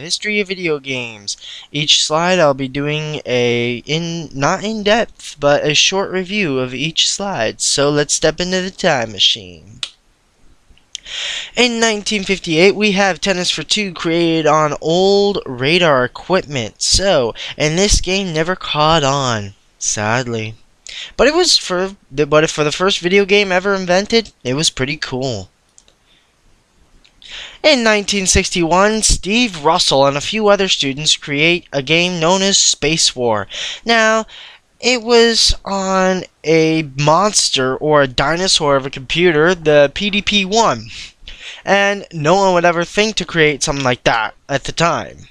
history of video games. Each slide I'll be doing not in depth, but a short review of each slide. So let's step into the time machine. In 1958, we have Tennis for Two created on old radar equipment. And this game never caught on, sadly. But for the first video game ever invented, it was pretty cool. In 1961, Steve Russell and a few other students create a game known as Space War. Now, it was on a monster or a dinosaur of a computer, the PDP-1. And no one would ever think to create something like that at the time.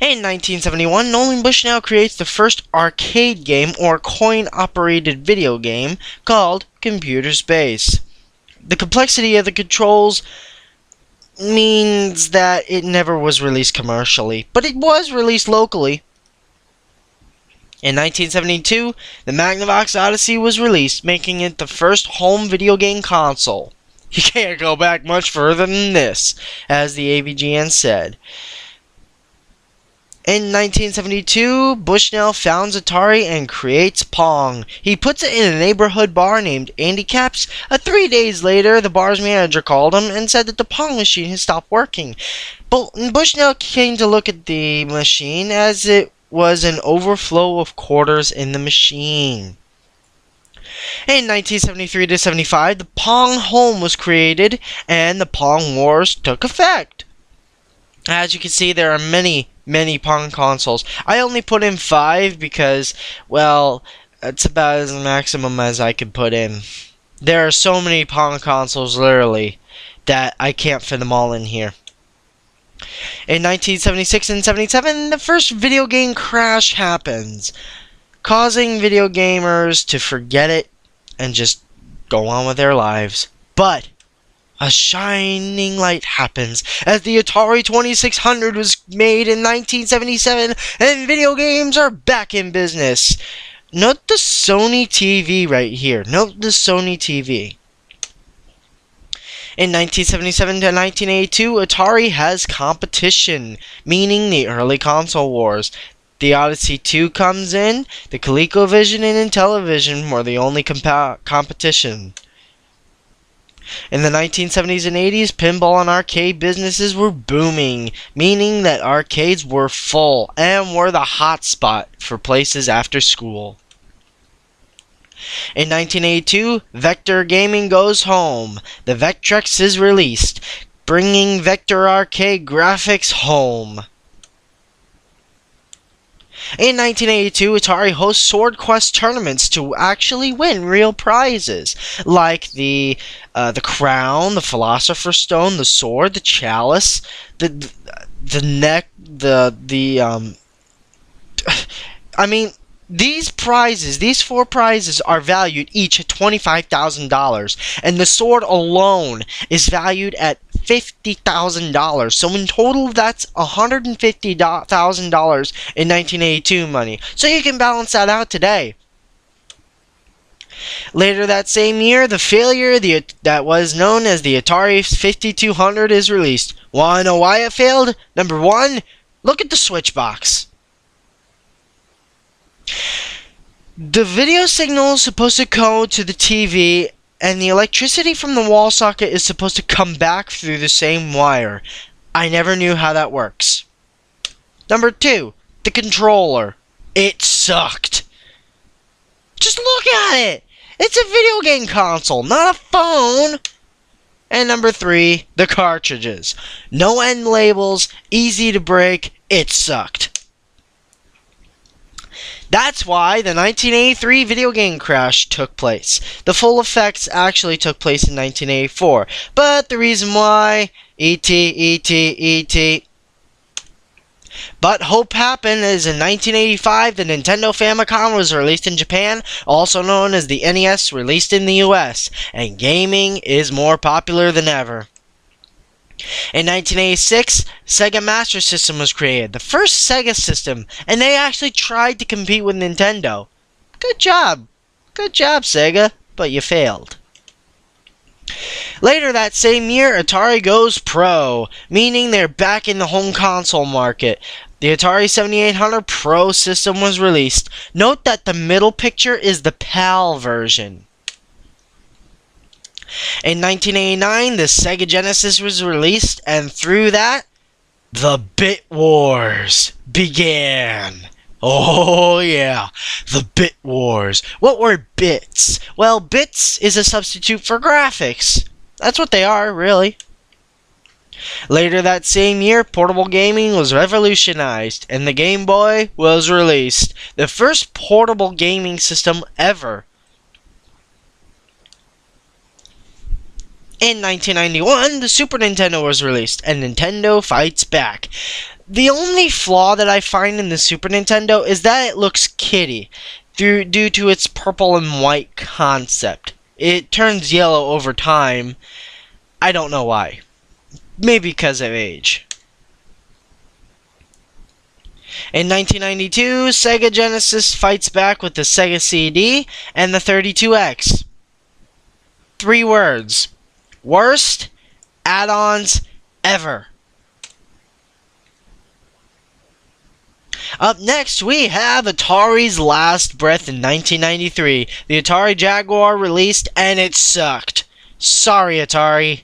In 1971, Nolan Bushnell creates the first arcade game or coin-operated video game called Computer Space. The complexity of the controls means that it never was released commercially, but it was released locally. In 1972, the Magnavox Odyssey was released, making it the first home video game console. You can't go back much further than this, as the AVGN said. In 1972, Bushnell founds Atari and creates Pong. He puts it in a neighborhood bar named Andy Caps. 3 days later, the bar's manager called him and said that the Pong machine had stopped working. Bushnell came to look at the machine as it was an overflow of quarters in the machine. In 1973 to 75, the Pong Home was created and the Pong Wars took effect. As you can see, there are many Pong consoles. I only put in 5 because, well, it's about as maximum as I could put in. There are so many Pong consoles, literally, that I can't fit them all in here. In 1976 and 77, the first video game crash happens, causing video gamers to forget it and just go on with their lives. But a shining light happens as the Atari 2600 was made in 1977 and video games are back in business. Note the Sony TV right here. Note the Sony TV. In 1977 to 1982, Atari has competition, meaning the early console wars. The Odyssey 2 comes in, the ColecoVision and Intellivision were the only competition. In the 1970s and 80s, pinball and arcade businesses were booming, meaning that arcades were full and were the hot spot for places after school. In 1982, Vector Gaming goes home. The Vectrex is released, bringing Vector arcade graphics home. In 1982, Atari hosts Swordquest tournaments to actually win real prizes, like the crown, the Philosopher's Stone, the sword, the chalice, the neck, I mean, these prizes, 4 prizes, are valued each at $25,000, and the sword alone is valued at $50,000. So in total, that's $150,000 in 1982 money. So you can balance that out today. Later that same year, the failure that was known as the Atari 5200 is released. Want to know why it failed? Number 1, look at the switch box. The video signal is supposed to go to the TV, and the electricity from the wall socket is supposed to come back through the same wire. I never knew how that works. Number 2, the controller. It sucked. Just look at it. It's a video game console, not a phone. And number 3, the cartridges. No end labels, easy to break. It sucked. That's why the 1983 video game crash took place. The full effects actually took place in 1984. But the reason why, E.T. But hope happened is in 1985 the Nintendo Famicom was released in Japan, also known as the NES released in the US, and gaming is more popular than ever. In 1986, Sega Master System was created, the first Sega system, and they actually tried to compete with Nintendo. Good job. Good job, Sega, but you failed. Later that same year, Atari goes pro, meaning they're back in the home console market. The Atari 7800 Pro system was released. Note that the middle picture is the PAL version. In 1989, the Sega Genesis was released, and through that, the Bit Wars began. Oh yeah, the Bit Wars. What were bits? Well, bits is a substitute for graphics. That's what they are, really. Later that same year, portable gaming was revolutionized, and the Game Boy was released. The first portable gaming system ever. In 1991, the Super Nintendo was released, and Nintendo fights back. The only flaw that I find in the Super Nintendo is that it looks kiddie, due to its purple and white concept. It turns yellow over time. I don't know why. Maybe because of age. In 1992, Sega Genesis fights back with the Sega CD and the 32X. 3 words. Worst add-ons ever. Up next, we have Atari's last breath in 1993. The Atari Jaguar released, and it sucked. Sorry, Atari.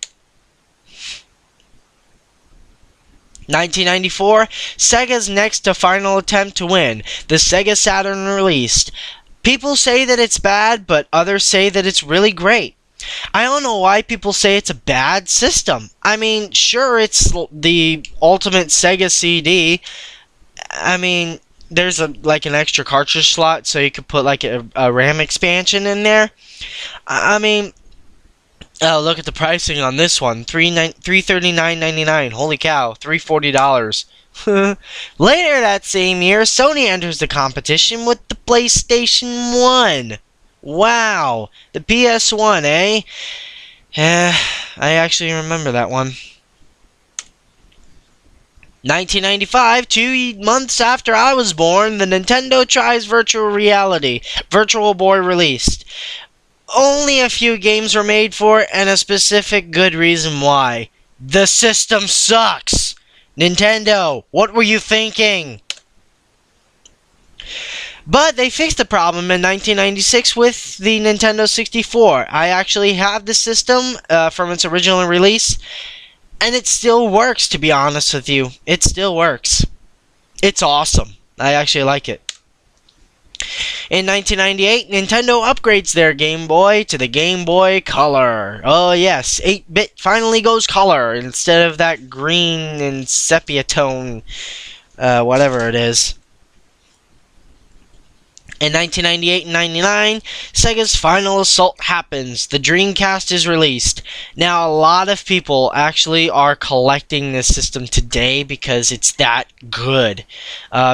1994, Sega's next to final attempt to win. The Sega Saturn released. People say that it's bad, but others say that it's really great. I don't know why people say it's a bad system. I mean, sure, it's the ultimate Sega CD. I mean, there's an extra cartridge slot, so you could put like a RAM expansion in there. I mean, oh, look at the pricing on this one: $339.99. Holy cow, $340. Later that same year, Sony enters the competition with the PlayStation 1. Wow, the PS1, eh? I actually remember that one. 1995, 2 months after I was born, the Nintendo tries virtual reality. Virtual Boy released. Only a few games were made for it, and a specific good reason why. The system sucks! Nintendo, what were you thinking? But they fixed the problem in 1996 with the Nintendo 64. I actually have the system from its original release, and it still works, to be honest with you. It still works. It's awesome. I actually like it. In 1998, Nintendo upgrades their Game Boy to the Game Boy Color. Oh yes, 8-bit finally goes color instead of that green and sepia tone, whatever it is. In 1998 and 99, Sega's final assault happens. The Dreamcast is released. Now, a lot of people actually are collecting this system today because it's that good.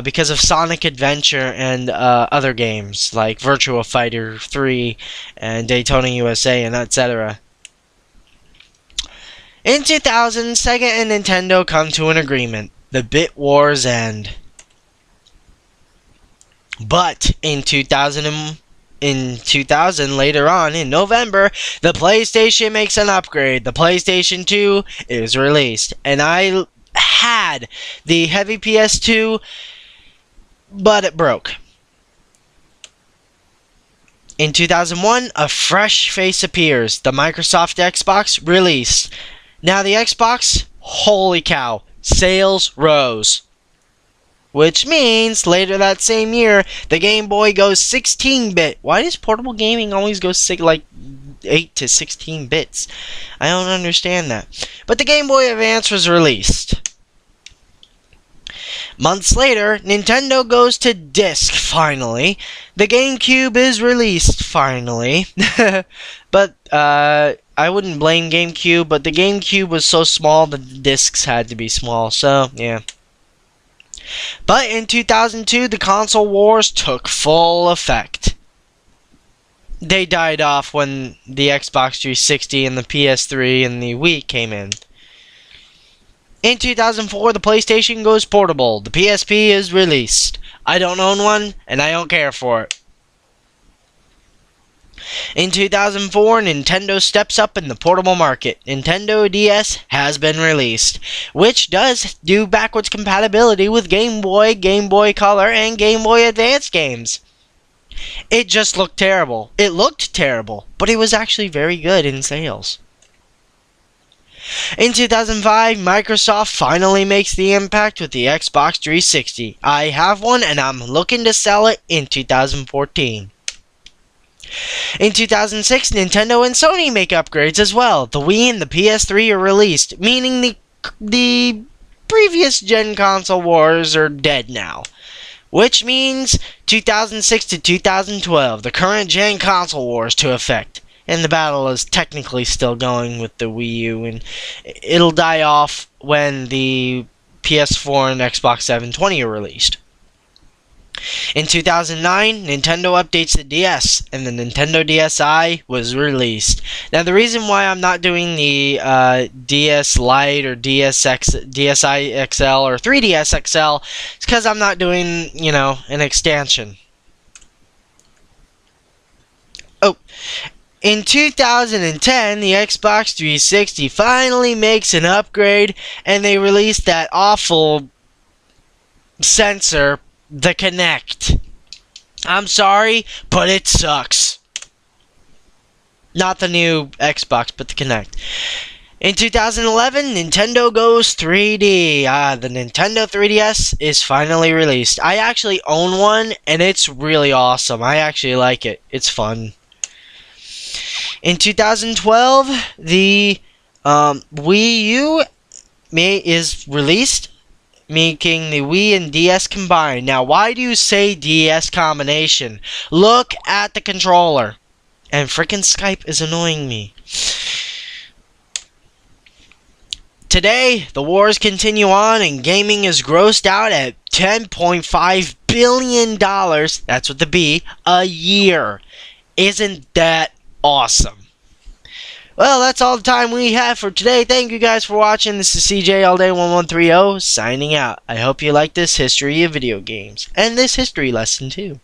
Because of Sonic Adventure and other games like Virtua Fighter 3 and Daytona USA and etc. In 2000, Sega and Nintendo come to an agreement. The Bit Wars end. But in 2000, later on in November, the PlayStation makes an upgrade. The PlayStation 2 is released. And I had the heavy PS2, but it broke. In 2001, a fresh face appears. The Microsoft Xbox released. Now the Xbox, holy cow, sales rose. Which means, later that same year, the Game Boy goes 16-bit. Why does portable gaming always go 8 to 16 bits? I don't understand that. But the Game Boy Advance was released. Months later, Nintendo goes to disc, finally. The GameCube is released, finally. But, I wouldn't blame GameCube, but the GameCube was so small that the discs had to be small, so, yeah. But in 2002, the console wars took full effect. They died off when the Xbox 360 and the PS3 and the Wii came in. In 2004, the PlayStation goes portable. The PSP is released. I don't own one, and I don't care for it. In 2004, Nintendo steps up in the portable market. Nintendo DS has been released, which does do backwards compatibility with Game Boy, Game Boy Color, and Game Boy Advance games. It just looked terrible. It looked terrible, but it was actually very good in sales. In 2005, Microsoft finally makes the impact with the Xbox 360. I have one and I'm looking to sell it in 2014. In 2006, Nintendo and Sony make upgrades as well. The Wii and the PS3 are released, meaning the previous gen console wars are dead now. Which means 2006 to 2012, the current gen console wars to effect. And the battle is technically still going with the Wii U, and it'll die off when the PS4 and Xbox 720 are released. In 2009, Nintendo updates the DS, and the Nintendo DSi was released. Now, the reason why I'm not doing the DS Lite or DSi XL or 3DS XL is because I'm not doing, an extension. Oh, in 2010, the Xbox 360 finally makes an upgrade, and they released that awful sensor, the Kinect. I'm sorry, but it sucks. Not the new Xbox, but the Kinect. In 2011, Nintendo goes 3D. The Nintendo 3DS is finally released. I actually own one, and it's really awesome. I actually like it. It's fun. In 2012, the Wii U is released, making the Wii and DS combined. Now, why do you say DS combination? Look at the controller. And frickin' Skype is annoying me. Today, the wars continue on, and gaming is grossed out at $10.5 billion, that's with the B, a year. Isn't that awesome? Well, that's all the time we have for today. Thank you guys for watching. This is CJ All Day 1130 signing out. I hope you like this history of video games and this history lesson too.